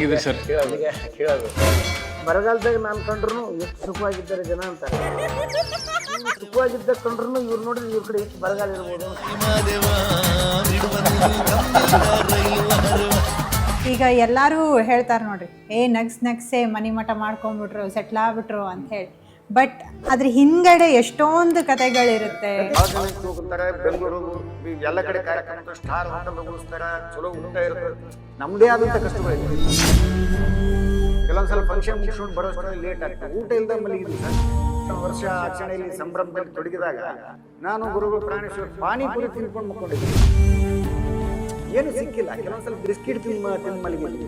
ಹೆಂಗಿದೆ ಸರ್? ಕೇಳೋದು ಬರಗಾಲದಾಗ ನಾನು ಕಂಡ್ರು ಎಷ್ಟು ಸುಖವಾಗಿದ್ದಾರೆ ಜನ ಅಂತಾರೆ. ಸುಖವಾಗಿದ್ದ ಕಂಡ್ರು ಇವ್ರು ನೋಡಿದ್ರೆ ಇವ್ರ ಕಡೆ ಎಷ್ಟು ಬರಗಾಲ ಇರ್ಬೋದು. ಈಗ ಎಲ್ಲರೂ ಹೇಳ್ತಾರೆ ನೋಡ್ರಿ, ನಗ್ಸೆ ಮನಿ ಮಠ ಮಾಡ್ಕೊಂಡ್ಬಿಟ್ರು, ಸೆಟ್ಲ್ ಆಗ್ಬಿಟ್ರು ಅಂತ ಹೇಳಿ. ಬಟ್ ಅದ್ರ ಹಿಂಗಡೆ ಎಷ್ಟೊಂದು ಕತೆಗಳಿರುತ್ತೆ. ಹೋಗ್ತಾರೆ ಬೆಂಗಳೂರು ಎಲ್ಲ ಕಡೆ ಕಾರ್ಯಕ್ರಮ ಸ್ಟಾರ್ ಹೋಟೆಲ್ ಹೋಗಿಸ್ತಾರೆ, ಚಲೋ ಊಟ ಇರುತ್ತೆ. ನಮ್ಮದೇ ಆದಂಥ ಕಷ್ಟಗಳಿದೆ. ಕೆಲವೊಂದ್ಸಲ ಫಂಕ್ಷನ್ ಮುಗಿಸ್ಕೊಂಡು ಬರೋಷ್ಟು ಲೇಟ್ ಆಗ್ತದೆ, ಊಟ ಇಲ್ಲದೆ ಮಲಗಿದ್ವಿ ಸರ್. ವರ್ಷ ಆಚರಣೆಯಲ್ಲಿ ಸಂಭ್ರಮದಲ್ಲಿ ತೊಡಗಿದಾಗ ನಾನು ಗುರುಗಳು ಪ್ರಾಣೇಶ್ವರ ಪಾನಿಪುರಿ ತಿನ್ಕೊಂಡು ಮಕ್ಕೊಂಡಿದ್ದೆ. ಏನು ಸಿಕ್ಕಿಲ್ಲ. ಕೆಲವೊಂದ್ಸಲ ಬಿಸ್ಕಿಟ್ ತಿಂದು ಮಲಗಿದ್ವಿ.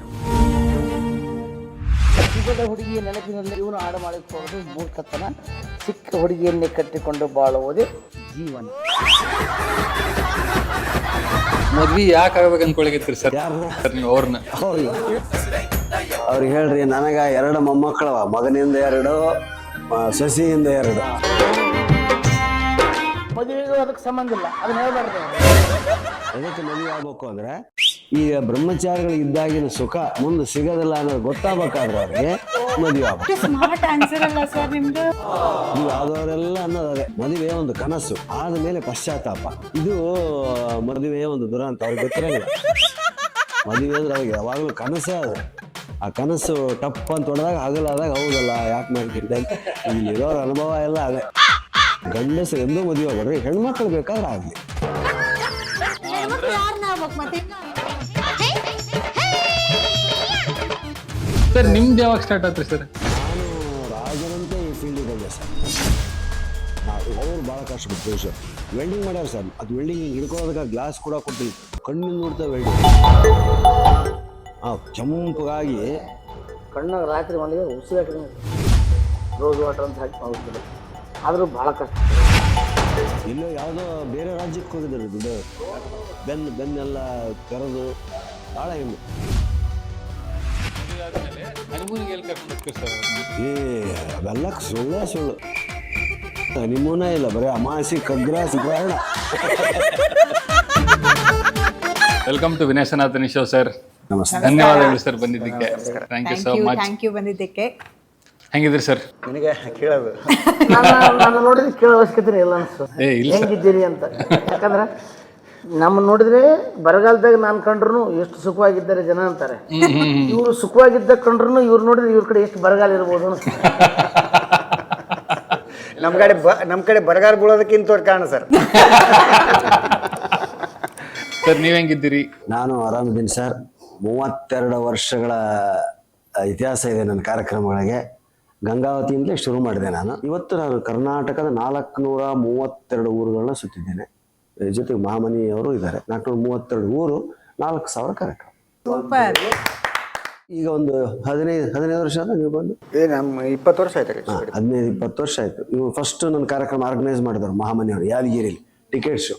ಸಿಗದ ಹುಡುಗಿಯ ನೆನಪಿನಲ್ಲಿ ಇವನು ಹಾಡು ಮಾಡಿಕೊಳ್ಳೋದು ಮೂರ್ಖತನ. ಸಿಕ್ಕ ಹುಡುಗಿಯನ್ನೇ ಕಟ್ಟಿಕೊಂಡು ಬಾಳುವುದೇ ಜೀವನ. ಮದ್ವಿ ಯಾಕೆ ಆಗ್ಬೇಕು ಅನ್ಕೊಳಗಿತ್ರಿ ಸರ್? ನೀವು ಅವ್ರನ್ನ ಅವ್ರಿಗೆ ಹೇಳ್ರಿ, ನನಗ 2 ಮೊಮ್ಮಕ್ಕಳವ, ಮಗನಿಂದ 2, ಸೊಸೆಯಿಂದ 2. ಮದುವೆಗೂ ಅದಕ್ಕೆ ಸಂಬಂಧ ಇಲ್ಲ, ಅದನ್ನ ಹೇಳ್ಬಾರ್ದು. ಅದಕ್ಕೆ ಮದುವೆ ಆಗ್ಬೇಕು ಅಂದ್ರೆ ಈಗ ಬ್ರಹ್ಮಚಾರಿಗಳು ಇದ್ದಾಗಿನ ಸುಖ ಮುಂದೆ ಸಿಗೋದಿಲ್ಲ ಅನ್ನೋದು ಗೊತ್ತಾಗಬೇಕಾದ್ರೆ ಅವ್ರಿಗೆ ಮದುವೆ ಆಗ್ಬೇಕು. ಸ್ಮಾರ್ಟ್ ಆನ್ಸರ್ ಅಲ್ಲ ಸರ್ ನಿಮ್ದು. ನೀವು ಆದವರೆಲ್ಲ ಅನ್ನೋದು ಅದೇ, ಮದುವೆ ಒಂದು ಕನಸು, ಆದ್ಮೇಲೆ ಪಶ್ಚಾತ್ತಾಪ. ಇದು ಮದುವೆ ಒಂದು ದುರಂತ, ಅವ್ರಿಗೆ ಗೊತ್ತಿರಂಗಿಲ್ಲ. ಮದುವೆ ಅಂದ್ರೆ ಅವ್ರಿಗೆ ಯಾವಾಗಲೂ ಕನಸೇ ಅದು. ಆ ಕನಸು ಟಪ್ ಅಂತ ಹೊಡೆದಾಗ ಹಗಲಾದಾಗ ಹೌದಲ್ಲ ಯಾಕೆ ಮಾಡ್ತಿದ್ದೆ ಅಂತ ಇಲ್ಲಿರೋರ ಅನುಭವ ಎಲ್ಲ ಅದೇ. ಗಂಡಸರು ಎಂದೂ ಮದುವೆ ಆಗ್ರಿ, ಹೆಣ್ಮಕ್ಳು ಬೇಕಾದ್ರೆ ಆಗಲಿ. ಸರ್ ನಿಮ್ದು ಯಾವಾಗ ಸ್ಟಾರ್ಟ್ ಆತ್ರಿ ಸರ್? ನಾನು ರಾಜರಂತೆ ಈ ಫೀಲ್ಡಿಗೆ ಬಂದೆ ಸರ್. ಅವ್ರು ಭಾಳ ಕಷ್ಟಪಟ್ಟು ಸರ್ ವೆಲ್ಡಿಂಗ್ ಮಾಡ್ಯಾರ ಸರ್. ಅದು ವೆಲ್ಡಿಂಗ್ ಹಿಡ್ಕೊಳ್ಳೋದಕ್ಕೆ ಗ್ಲಾಸ್ ಕೂಡ ಕೊಟ್ಟಿಲ್ಲ, ಕಣ್ಣಿಂದ ನೋಡ್ತಾ ವೆಲ್ಡಿಂಗ್ ಕೆಂಪಗಾಗಿ ಕಣ್ಣಾಗ ರಾತ್ರಿ ಮನೆಗೆ ಉಸಿರಾಟ ರೋಸ್ ವಾಟರ್ ಅಂತ ಹಾಕಿ ಹೋಗ್ತದೆ. ಆದರೂ ಭಾಳ ಕಷ್ಟ. ಇಲ್ಲೋ ಯಾವುದೋ ಬೇರೆ ರಾಜ್ಯಕ್ಕೆ ಹೋಗಿದ್ದಾರೆ ದುಡ್ಡು, ಬೆನ್ನೆಲ್ಲ ತೆರೆದು ಭಾಳ ಹೆಮ್ಮೆ. ಅವೆಲ್ಲ ಸುಳ್ಳು. ಹನಿಮೂನ ಇಲ್ಲ, ಬರೀ ಅಮಾಸಿ ಕಗ್ರ ಸಿಗ್ರಾಣ. Welcome to Vinayasanath show sir. ನಮಸ್ತೆ, ಧನ್ಯವಾದಗಳು ಸರ್ ಬಂದಿದ್ದಕ್ಕೆ. Thank you so much. Thank you ಬಂದಿದ್ದಕ್ಕೆ. ಹೆಂಗಿದ್ರಿ ಸರ್? ನನಗೆ ಕೇಳೋದು ನಾನು ನೋಡಿದ್ರೆ ಕೇಳೋ ಅವಶ್ಯಕತೆ ಇಲ್ಲ ಅನಿಸ್ತು, ಹೆಂಗಿದ್ದೀರಿ ಅಂತ. ಯಾಕಂದ್ರೆ ನಮ್ಮ ನೋಡಿದ್ರೆ ಬರಗಾಲದಾಗ ನಾನು ಕಂಡ್ರು ಎಷ್ಟು ಸುಖವಾಗಿದ್ದಾರೆ ಜನ ಅಂತಾರೆ. ಇವರು ಸುಖವಾಗಿದ್ದ ಕಂಡ್ರು ಇವ್ರು ನೋಡಿದ್ರೆ ಇವ್ರ ಕಡೆ ಎಷ್ಟು ಬರಗಾಲ ಇರ್ಬೋದು ಅನಿಸ್ತು. ನಮ್ಮ ಕಡೆ ಬರಗಾಲ ಬೀಳೋದಕ್ಕಿಂತ ಕಾರಣ ಸರ್. ಸರ್ ನೀವ್ ಹೆಂಗಿದ್ದೀರಿ? ನಾನು ಆರಾಮಿದ್ದೀನಿ ಸರ್. 32 ವರ್ಷಗಳ ಇತಿಹಾಸ ಇದೆ ನನ್ನ ಕಾರ್ಯಕ್ರಮಗಳಿಗೆ. ಗಂಗಾವತಿಯಿಂದಲೇ ಶುರು ಮಾಡಿದೆ ನಾನು. ಇವತ್ತು ನಾನು ಕರ್ನಾಟಕದ 432 ಊರುಗಳನ್ನ ಸುತ್ತಿದ್ದೇನೆ. ಜೊತೆಗೆ ಮಹಾಮನಿಯವರು ಇದ್ದಾರೆ. 432 ಊರು, 4000 ಕಾರ್ಯಕ್ರಮ. ಸೂಪರ್. ಈಗ ಒಂದು 15 ವರ್ಷ ಆದ ನೀವು ಬಂದು? ನಮ್ಮ 20 ವರ್ಷ ಆಯ್ತು. 15-20 ವರ್ಷ ಆಯ್ತು. ಇವು ಫಸ್ಟ್ ನನ್ನ ಕಾರ್ಯಕ್ರಮ ಆರ್ಗನೈಸ್ ಮಾಡಿದವರು ಮಹಾಮನಿಯವರು, ಯಾದಗಿರಿಲಿ ಟಿಕೆಟ್ ಶೋ.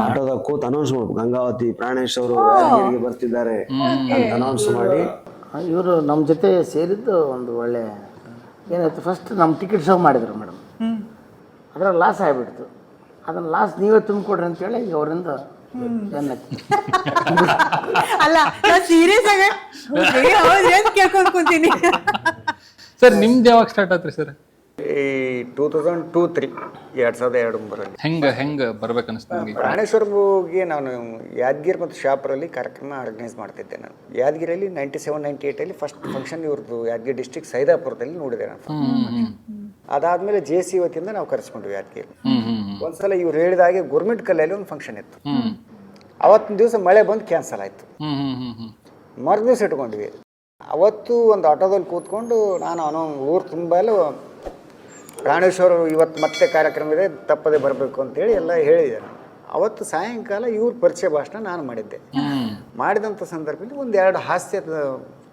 ಆಟೋದಾಗ ಕೂತ್ ಅನೌನ್ಸ್ ಮಾಡ್ಬೇಕು, ಗಂಗಾವತಿ ಪ್ರಾಣೇಶ್ ಅವರು ಯಾದಗಿರಿಗೆ ಬರ್ತಿದ್ದಾರೆ ಅಂತ ಅನೌನ್ಸ್ ಮಾಡಿ. ಇವರು ನಮ್ಮ ಜೊತೆ ಸೇರಿದ್ದು ಒಂದು ಒಳ್ಳೆ ಏನಾಯ್ತು, ಫಸ್ಟ್ ನಮ್ಮ ಟಿಕೆಟ್ ಶೋ ಮಾಡಿದ್ರು ಮೇಡಮ್. ಅದರ ಲಾಸ್ ಆಗಿಬಿಡ್ತು. ಅದನ್ನ ಲಾಸ್ ನೀವೇ ತುಂಬಿಕೊಡ್ರಿ ಅಂತೇಳಿ ಈಗ ಅವರಿಂದ ಅಲ್ಲ, ಸೀರಿಯಸ್ ಆಗಿ ಕೇಳ್ಕೊಂಡ್ಕೊಂತೀನಿ. ಸರ್ ನಿಮ್ದು ಯಾವಾಗ ಸ್ಟಾರ್ಟ್ ಆತ್ರಿ ಸರ್? ಈ 2002-03 2002 ಹೆಂಗ ಬರ್ಬೇಕನ್ನಿಸ್ತು ನಿಮಗೆ? ಪ್ರಾಣೇಶ್ವರ್ಗೆ ನಾನು ಯಾದಗಿರಿ ಮತ್ತು ಶಾಪುರಲ್ಲಿ ಕಾರ್ಯಕ್ರಮ ಆರ್ಗನೈಸ್ ಮಾಡ್ತಿದ್ದೆ. ನಾನು ಯಾದಗಿರಿಯಲ್ಲಿ 97-98 ಫಸ್ಟ್ ಫಂಕ್ಷನ್ ಇವ್ರದ್ದು ಯಾದಗಿರಿ ಡಿಸ್ಟ್ರಿಕ್ಟ್ ಸೈದಾಪುರದಲ್ಲಿ ನೋಡಿದೆ ನಾನು. ಅದಾದ್ಮೇಲೆ JC ವತಿಯಿಂದ ನಾವು ಕರೆಸ್ಕೊಂಡ್ವಿ ಯಾದಗಿರಿ. ಒಂದ್ಸಲ ಇವ್ರು ಹೇಳಿದ ಹಾಗೆ ಗೌರ್ಮೆಂಟ್ ಕಲ್ಲೆಯಲ್ಲಿ ಒಂದು ಫಂಕ್ಷನ್ ಇತ್ತು. ಅವತ್ತಿನ ದಿವಸ ಮಳೆ ಬಂದು ಕ್ಯಾನ್ಸಲ್ ಆಯ್ತು. ಮರುದಿವಸ ಇಟ್ಕೊಂಡ್ವಿ. ಅವತ್ತು ಒಂದು ಆಟೋದಲ್ಲಿ ಕೂತ್ಕೊಂಡು ನಾನು ಊರು ತುಂಬ ಪ್ರಾಣೇಶ್ವರು ಇವತ್ತು ಮತ್ತೆ ಕಾರ್ಯಕ್ರಮ ಇದೆ, ತಪ್ಪದೆ ಬರಬೇಕು ಅಂತೇಳಿ ಎಲ್ಲ ಹೇಳಿದೆ ನಾನು. ಅವತ್ತು ಸಾಯಂಕಾಲ ಇವ್ರ ಪರಿಚಯ ಭಾಷಣ ನಾನು ಮಾಡಿದ್ದೆ. ಮಾಡಿದಂಥ ಸಂದರ್ಭದಲ್ಲಿ 1-2 ಹಾಸ್ಯದ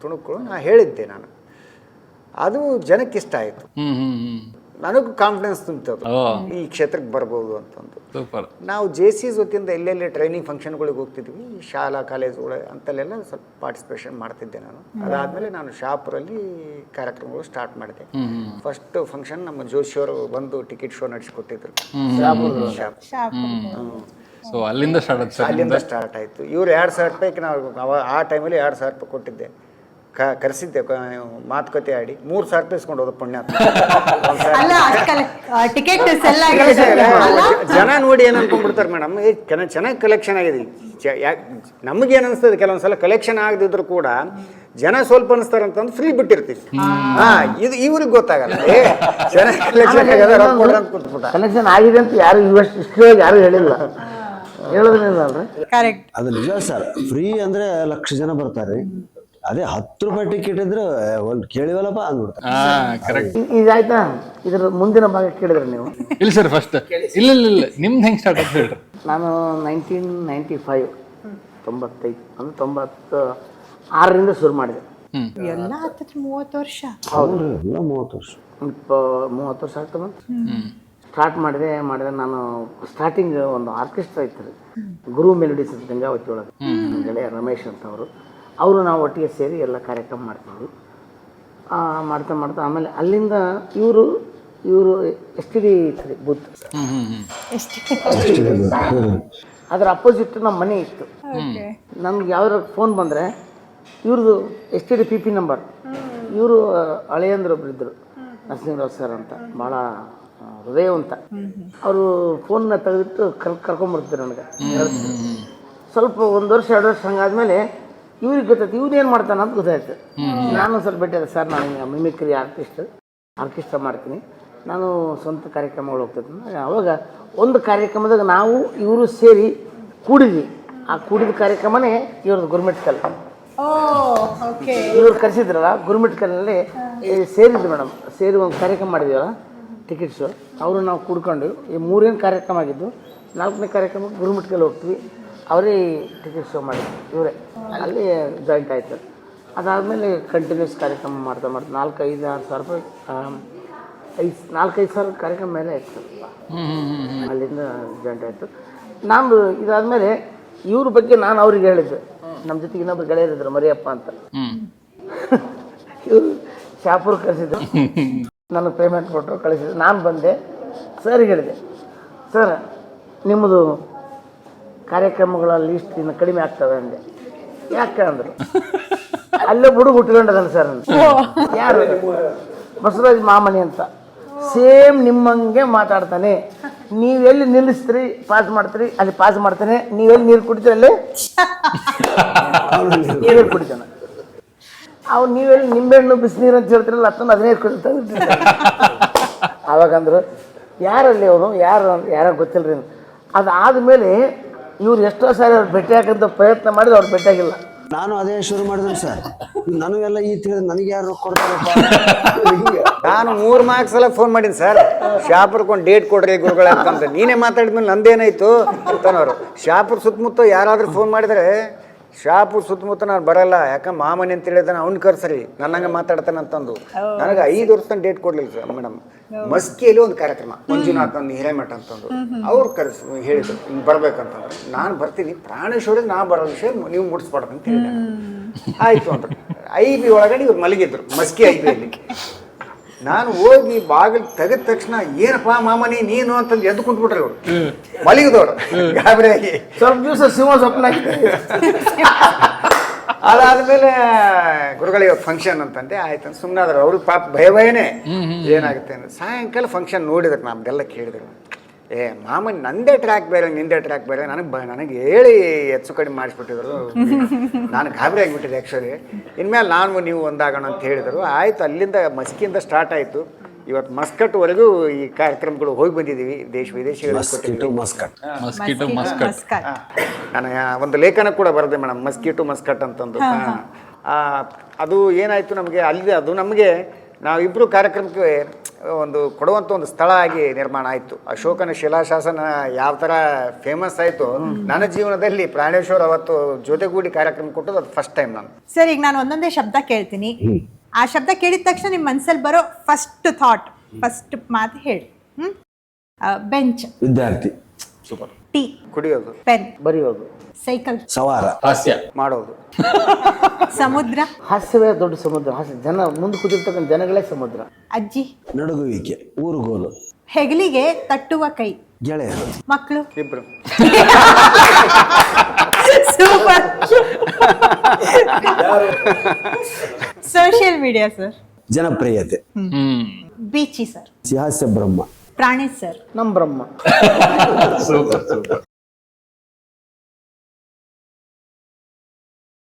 ತುಣುಕುಗಳು ನಾನು ಹೇಳಿದ್ದೆ ನಾನು. ಅದು ಜನಕ್ಕೆ ಇಷ್ಟ ಆಯಿತು. ನನಗೂ ಕಾನ್ಫಿಡೆನ್ಸ್ ತುಂಬಿತು ಈ ಕ್ಷೇತ್ರಕ್ಕೆ ಬರ್ಬೋದು ಅಂತಂದು. ನಾವು JC's ವತಿಯಿಂದ ಎಲ್ಲೆಲ್ಲಿ ಟ್ರೈನಿಂಗ್ ಫಂಕ್ಷನ್ಗಳಿಗೆ ಹೋಗ್ತಿದ್ವಿ, ಶಾಲಾ ಕಾಲೇಜುಗಳು ಅಂತಲ್ಲೆಲ್ಲ ಸ್ವಲ್ಪ ಪಾರ್ಟಿಸಿಪೇಷನ್ ಮಾಡ್ತಿದ್ದೆ ನಾನು. ಅದಾದಮೇಲೆ ನಾನು ಶಾಪುರಲ್ಲಿ ಕಾರ್ಯಕ್ರಮಗಳು ಸ್ಟಾರ್ಟ್ ಮಾಡಿದೆ. ಫಸ್ಟ್ ಫಂಕ್ಷನ್ ನಮ್ಮ ಜೋಶಿಯವರು ಬಂದು ಟಿಕೆಟ್ ಶೋ ನಡೆಸಿಕೊಟ್ಟಿದ್ರು. ಸೊ ಅಲ್ಲಿಂದ ಸ್ಟಾರ್ಟ್ ಸ್ಟಾರ್ಟ್ ಆಯಿತು. ಇವ್ರು 2000 ರೂಪಾಯಿಗೆ ನಾವು ಆ ಟೈಮಲ್ಲಿ 2000 ರೂಪಾಯಿ ಕೊಟ್ಟಿದ್ದೆ. ಕರೆಸಿದ್ದೆ ಮಾತುಕತೆ ಆಡಿ 3,000 ರೂಪಾಯಿ ಇಸ್ಕೊಂಡು ಹೋದ ಪುಣ್ಯ. ಅಲ್ಲ ಟಿಕೆಟ್ ಸೆಲ್ ಆಗಿದೆ ಜನ ನೋಡಿ ಏನು ಅನ್ಕೊಂಡ್ಬಿಡ್ತಾರೆ ಮೇಡಮ್, ಚೆನ್ನಾಗಿ ಕಲೆಕ್ಷನ್ ಆಗಿದೆ. ನಮಗೆ ಏನು ಅನಿಸ್ತದೆ ಕೆಲವೊಂದ್ಸಲ ಕಲೆಕ್ಷನ್ ಆಗದಿದ್ರು ಕೂಡ ಜನ ಸ್ವಲ್ಪ ಅನಿಸ್ತಾರೆ ಅಂತಂದು ಫ್ರೀ ಬಿಟ್ಟಿರ್ತೀವಿ. ಇದು ಇವ್ರಿಗೆ ಗೊತ್ತಾಗಲ್ಲ, ಚೆನ್ನಾಗಿ ಕಲೆಕ್ಷನ್ ಕಲೆಕ್ಷನ್ ಆಗಿದೆ ಅಂತ ಯಾರು ಇಷ್ಟವಾಗಿ ಯಾರು ಹೇಳಿಲ್ಲ, ಹೇಳೋದ್ರಿಂದ ಅಲ್ರಿ. ಕರೆಕ್ಟ್. ಅದು ನಿಜ ಸರ್. ಫ್ರೀ ಅಂದ್ರೆ 1,00,000 ಜನ ಬರ್ತಾರೆ. ಅದೇ 10 ರೂಪಾಯಿ ಟಿಕೆಟ್ ಇದ್ರೆ ಒಂದು ಕೇಳಿವಲ್ಲಪ್ಪ ಅಂದ್ಬಿಡ್ತಾರೆ. ಇದಾಯ್ತಾ? ಇದ್ರ ಮುಂದಿನ ಭಾಗ ಕೇಳಿದ್ರೆ ನೀವು? ಇಲ್ಲ ಸರ್, ಫಸ್ಟ್ ಇಲ್ಲ ನಿಮ್ದು ಹೆಂಗ್ ಸ್ಟಾರ್ಟ್ ಅಂತ ಹೇಳ್ರಿ. ನಾನು 1995 ಅಂದ್ರೆ 96ರಿಂದ ಶುರು ಮಾಡಿದೆ. ಎಲ್ಲ 30 ವರ್ಷ. ಹೌದು, ಎಲ್ಲ 30 ವರ್ಷ. 30 ವರ್ಷ ಆಗ್ತದೆ. ಸ್ಟಾರ್ಟ್ ಮಾಡಿದೆ. ನಾನು ಸ್ಟಾರ್ಟಿಂಗ್ ಒಂದು ಆರ್ಕೆಸ್ಟ್ರಾ ಇತ್ತು, ಗುರು ಮೆಲೋಡಿಸ್ ಅಂತ ಗಂಗಾವತಿ ಒಳಗೆ. ಗೆಳೆಯ ರಮೇಶ್ ಅಂತ ಅವರು ನಾವು ಒಟ್ಟಿಗೆ ಸೇರಿ ಎಲ್ಲ ಕಾರ್ಯಕ್ರಮ ಮಾಡ್ತಿದ್ವಿ. ಮಾಡ್ತಾ ಆಮೇಲೆ ಅಲ್ಲಿಂದ ಇವರು STD ಇತ್ತು ಬೂತ್, ಅದರ ಅಪೋಸಿಟ್ ನಮ್ಮ ಮನೆ ಇತ್ತು. ನಮ್ಗೆ ಯಾವ್ದಾರ ಫೋನ್ ಬಂದರೆ ಇವ್ರದ್ದು STD PP ನಂಬರ್. ಇವರು ಹಳೆಯಂದ್ರೊಬ್ರು ಇದ್ದರು, ನರಸಿಂಹರಾವ್ ಸರ್ ಅಂತ, ಭಾಳ ಹೃದಯವಂತ. ಅವರು ಫೋನ್ನ ತೆಗೆದಿಟ್ಟು ಕರ್ಕೊಂಬರ್ತಿದ್ರು ನನಗೆ. ಸ್ವಲ್ಪ 1 ವರ್ಷ 2 ವರ್ಷ ಹಂಗಾದ್ಮೇಲೆ ಇವ್ರಿಗೆ ಗೊತ್ತಾಯ್ತು ಇವ್ರೇನು ಮಾಡ್ತಾನೆ ಅಂತ ಗೊತ್ತಾಯ್ತು. ನಾನು ಸ್ವಲ್ಪ ಭೇಟಿಯಾದ, ಸರ್ ನಾನು ಮಿಮಿಕ್ರಿ ಆರ್ಕೆಸ್ಟ್ರಾ ಮಾಡ್ತೀನಿ, ನಾನು ಸ್ವಂತ ಕಾರ್ಯಕ್ರಮಗಳು ಹೋಗ್ತಿದ್ದೆ. ಅವಾಗ ಒಂದು ಕಾರ್ಯಕ್ರಮದಾಗ ನಾವು ಇವರು ಸೇರಿ ಕೂಡಿದ್ವಿ. ಆ ಕೂಡಿದ ಕಾರ್ಯಕ್ರಮನೇ ಇವ್ರದ್ದು ಗುರುಮಿಟ್ ಕಲ್. ಇವ್ರು ಕರೆಸಿದ್ರಲ್ಲ ಗುರುಮಿಟ್ ಕಲ್ನಲ್ಲಿ ಸೇರಿದ್ದು ಮೇಡಮ್. ಸೇರಿ ಒಂದು ಕಾರ್ಯಕ್ರಮ ಮಾಡಿದ್ವಲ್ಲ, ಟಿಕೆಟ್ ಶೋ. ಅವರು ನಾವು ಕೂಡ್ಕೊಂಡು ಈ 3 ಕಾರ್ಯಕ್ರಮ ಆಗಿದ್ದು, 4ನೇ ಕಾರ್ಯಕ್ರಮಕ್ಕೆ ಗುರುಮಿಟ್ಕಲ್ಲಿ ಹೋಗ್ತೀವಿ. ಅವರೇ ಟಿಕೆಟ್ ಶೋ ಮಾಡಿದ್ರು, ಇವರೇ ಅಲ್ಲಿ ಜಾಯಿಂಟ್ ಆಯಿತು. ಅದಾದಮೇಲೆ ಕಂಟಿನ್ಯೂಸ್ ಕಾರ್ಯಕ್ರಮ ಮಾಡ್ತಾ 4-5-6 ಸಾವಿರ ರೂಪಾಯಿ, 4-5 ಸಾವಿರ ಕಾರ್ಯಕ್ರಮ ಮೇಲೆ ಆಯಿತು. ಅಲ್ಲಿಂದ ಜಾಯಿಂಟ್ ಆಯಿತು. ನಾನು ಇದಾದಮೇಲೆ ಇವ್ರ ಬಗ್ಗೆ ನಾನು ಅವ್ರಿಗೆ ಹೇಳಿದ್ದೆ. ನಮ್ಮ ಜೊತೆಗೆ ಇನ್ನೊಬ್ರು ಗೆಳೆಯರಿದ್ರು, ಮರಿಯಪ್ಪ ಅಂತ. ಇವರು ಶಾಪುರ್ ಕಳಿಸಿದ್ರು, ನನಗೆ ಪೇಮೆಂಟ್ ಕೊಟ್ಟರು, ಕಳಿಸಿದ್ರು. ನಾನು ಬಂದೆ, ಸರ್ಗೆ ಹೇಳಿದೆ, ಸರ್ ನಿಮ್ಮದು ಕಾರ್ಯಕ್ರಮಗಳ ಲಿಸ್ಟ್ ಇನ್ನು ಕಡಿಮೆ ಆಗ್ತವೆ ಅಂದೆ. ಯಾಕೆ ಅಂದರು. ಅಲ್ಲೇ ಹುಡುಗ ಹುಟ್ಕೊಂಡದಲ್ಲ ಸರ್. ಯಾರು? ಬಸವರಾಜ್ ಮಾಮನಿ ಅಂತ, ಸೇಮ್ ನಿಮ್ಮಂಗೆ ಮಾತಾಡ್ತಾನೆ. ನೀವೆಲ್ಲಿ ನಿಲ್ಲಿಸ್ತೀರಿ ಪಾಸ್ ಮಾಡ್ತೀರಿ, ಅಲ್ಲಿ ಪಾಸ್ ಮಾಡ್ತಾನೆ. ನೀವೆಲ್ಲಿ ನೀರು ಕುಡಿತೀರಿ ಅಲ್ಲಿ ನೀರು ಕುಡಿತಾನೆ. ಅವ್ರು ನೀವೆಲ್ಲಿ ನಿಂಬೆಹಣ್ಣು ಬಿಸಿನೀರು ಅಂತ ಹೇಳ್ತಿರಲ್ಲ, ಅಷ್ಟೊಂದು 15 ತೆಗೆದಿರ್ತಾರೆ. ಆವಾಗಂದ್ರು ಯಾರಲ್ಲಿ ಅವರು ಯಾರೋ ಗೊತ್ತಿಲ್ಲರಿ. ಅದಾದಮೇಲೆ ಇವ್ರು ಎಷ್ಟೋ ಸಾರಿ ಅವ್ರು ಭೇಟಿ ಹಾಕಂತ ಪ್ರಯತ್ನ ಮಾಡಿದ್ರು, ಅವ್ರು ಭೇಟಿಯಾಗಿಲ್ಲ. ನಾನು ಅದೇ ಶುರು ಮಾಡಿದ್ರೆ ಸರ್, ನನಗೆಲ್ಲ ಈ ತಿಳಿದು ನನಗೆ ಯಾರು ಕೊಡ್ತಾರಪ್ಪ. ನಾನು 3-4 ಸಲ ಫೋನ್ ಮಾಡೀನಿ ಸರ್, ಶಾಪುರ್ಕೊಂಡು ಡೇಟ್ ಕೊಡ್ರಿ ಗುರುಗಳ ಅಂತಂದ್ರೆ. ನೀನೇ ಮಾತಾಡಿದ್ಮೇಲೆ ನಂದೇನಾಯ್ತು ಅಂತನವರು. ಶಾಪುರ್ ಸುತ್ತಮುತ್ತ ಯಾರಾದ್ರೂ ಫೋನ್ ಮಾಡಿದರೆ ಶಾಪುರ್ ಸುತ್ತಮುತ್ತ ನಾನು ಬರಲ್ಲ, ಯಾಕಂದ್ರೆ ಮಾಮನಿ ಅಂತ ಹೇಳಿದಾನೆ, ಅವ್ನು ಕರ್ಸರಿ ನನ್ನಂಗೆ ಮಾತಾಡ್ತಾನೆ ಅಂತಂದು. ನನಗೆ 5 ವರ್ಷ ತನಕ ಡೇಟ್ ಕೊಡ್ಲಿಲ್ಲ ಸರ್ ಮೇಡಮ್. ಮಸ್ಕಿಯಲ್ಲಿ ಒಂದು ಕಾರ್ಯಕ್ರಮ, ಮಂಜುನಾಥ್ ಅಂದು ಹಿರೇಮಠ ಅಂತಂದು, ಅವ್ರು ಹೇಳಿದ್ರು ಹಿಂಗೆ ಬರ್ಬೇಕಂತಂದ್ರೆ. ನಾನು ಬರ್ತೀನಿ, ಪ್ರಾಣೇಶ್ವರಿಗೆ ನಾ ಬರೋ ವಿಷಯ ನೀವು ಮುಡಿಸ್ಬಾರ್ದು ಅಂತ ಹೇಳಿದೆ. ಆಯಿತು ಅಂತ IB ಒಳಗಡೆ ಇವ್ರು ಮಲಗಿದ್ರು, ಮಸ್ಕಿ IBಯಲ್ಲಿ. ನಾನು ಹೋಗಿ ಬಾಗಿಲು ತೆಗೆದ ತಕ್ಷಣ ಏನಪ್ಪಾ ಮಾಮನಿ ನೀನು ಅಂತಂದು ಎದ್ದು ಕುಂತ್ಬಿಟ್ರಿ ಅವರು, ಮಲಗಿದವ್ರು ಗಾಬರಿಯಾಗಿ. ಸ್ವಲ್ಪ ದಿವಸ ಸಿಂಹ ಸ್ವಪ್ನ. ಅದಾದ್ಮೇಲೆ ಗುರುಗಳಿಗೆ ಫಂಕ್ಷನ್ ಅಂತಂದೆ. ಆಯ್ತು ಸುಮ್ಮನಾದ್ರು. ಅವ್ರಿಗೆ ಪಾಪ ಭಯನೇ ಏನಾಗುತ್ತೆ ಅಂದ್ರೆ. ಸಾಯಂಕಾಲ ಫಂಕ್ಷನ್ ನೋಡಿದ್ರು, ನಮ್ದೆಲ್ಲ ಕೇಳಿದ್ರು, ಮಾಮನ್ ನಂದೇ ಟ್ರ್ಯಾಕ್ ಬೇರೆ ನಿಂದೇ ಟ್ರ್ಯಾಕ್ ಬೇರೆ, ನನಗೆ ಹೇಳಿ ಹೆಚ್ಚು ಕಡಿಮೆ ಮಾಡಿಸ್ಬಿಟ್ಟಿದ್ರು. ನಾನು ಗಾಬರಿ ಆಗಿಬಿಟ್ಟಿದೆ ಆ್ಯಕ್ಚುಲಿ. ಇನ್ಮೇಲೆ ನಾನು ನೀವು ಒಂದಾಗೋಣ ಅಂತ ಹೇಳಿದರು. ಆಯಿತು, ಅಲ್ಲಿಂದ ಮಸ್ಕಿಯಿಂದ ಸ್ಟಾರ್ಟ್ ಆಯಿತು. ಇವತ್ತು ಮಸ್ಕಟ್ವರೆಗೂ ಈ ಕಾರ್ಯಕ್ರಮಗಳು ಹೋಗಿ ಬಂದಿದ್ದೀವಿ, ದೇಶ ವಿದೇಶಗಳಲ್ಲಿ. ನಾನು ಒಂದು ಲೇಖನ ಕೂಡ ಬರೆದೆ ಮೇಡಮ್, ಮಸ್ಕಿಟು ಮಸ್ಕಟ್ ಅಂತಂದು. ಅದು ಏನಾಯಿತು ನಮಗೆ ಅಲ್ಲಿ, ಅದು ನಮಗೆ ನಾವಿಬ್ಬರು ಕಾರ್ಯಕ್ರಮಕ್ಕೆ ಒಂದು ಕೊಡುವಂಥ ಒಂದು ಸ್ಥಳ ಆಗಿ ನಿರ್ಮಾಣ ಆಯಿತು. ಅಶೋಕನ ಶಿಲಾಶಾಸನ ಯಾವ ಥರ ಫೇಮಸ್ ಆಯಿತು ನನ್ನ ಜೀವನದಲ್ಲಿ, ಪ್ರಾಣೇಶ್ವರ್ ಅವತ್ತು ಜೊತೆಗೂಡಿ ಕಾರ್ಯಕ್ರಮ ಕೊಟ್ಟದ್ದು ಅದು ಫಸ್ಟ್ ಟೈಮ್ ನಾನು. ಸರ್, ಈಗ ನಾನು ಒಂದೊಂದೇ ಶಬ್ದ ಕೇಳ್ತೀನಿ. ಆ ಶಬ್ದ ಕೇಳಿದ ತಕ್ಷಣ ನಿಮ್ಮ ಮನಸ್ಸಲ್ಲಿ ಬರೋ ಫಸ್ಟ್ ಥಾಟ್, ಫಸ್ಟ್ ಮಾತು ಹೇಳಿ. ಬೆಂಚ್, ವಿದ್ಯಾರ್ಥಿ. ಸೂಪರ್. ಟೀ ಕುಡಿಯೋದು, ಪೆನ್ ಬರೆಯೋದು, ಸೈಕಲ್, ಸವಾರ, ಹಾಸ್ಯ ಮಾಡೋದು, ಸಮುದ್ರ, ಹಾಸ್ಯವೇ ದೊಡ್ಡ ಸಮುದ್ರ. ಜನ ಮುಂದೆ ಕೂತಿರ್ತಕ್ಕಂಥ ಜನಗಳೇ ಸಮುದ್ರ. ಅಜ್ಜಿ, ನಡುಗುವಿಕೆ, ಊರುಗೋಲು, ಹೆಗಲಿಗೆ ತಟ್ಟುವ ಕೈ, ಗೆಳೆಯರು, ಮಕ್ಕಳು, ಇಬ್ರು. ಸೂಪರ್. Social media sir. ಜನಪ್ರಿಯತೆ, ಬೀಚಿ ಸರ್. ಹಾಸ್ಯ ಬ್ರಹ್ಮ, ಪ್ರಾಣಿ ಸರ್. ನಮ್ಮ ಬ್ರಹ್ಮ. Super super.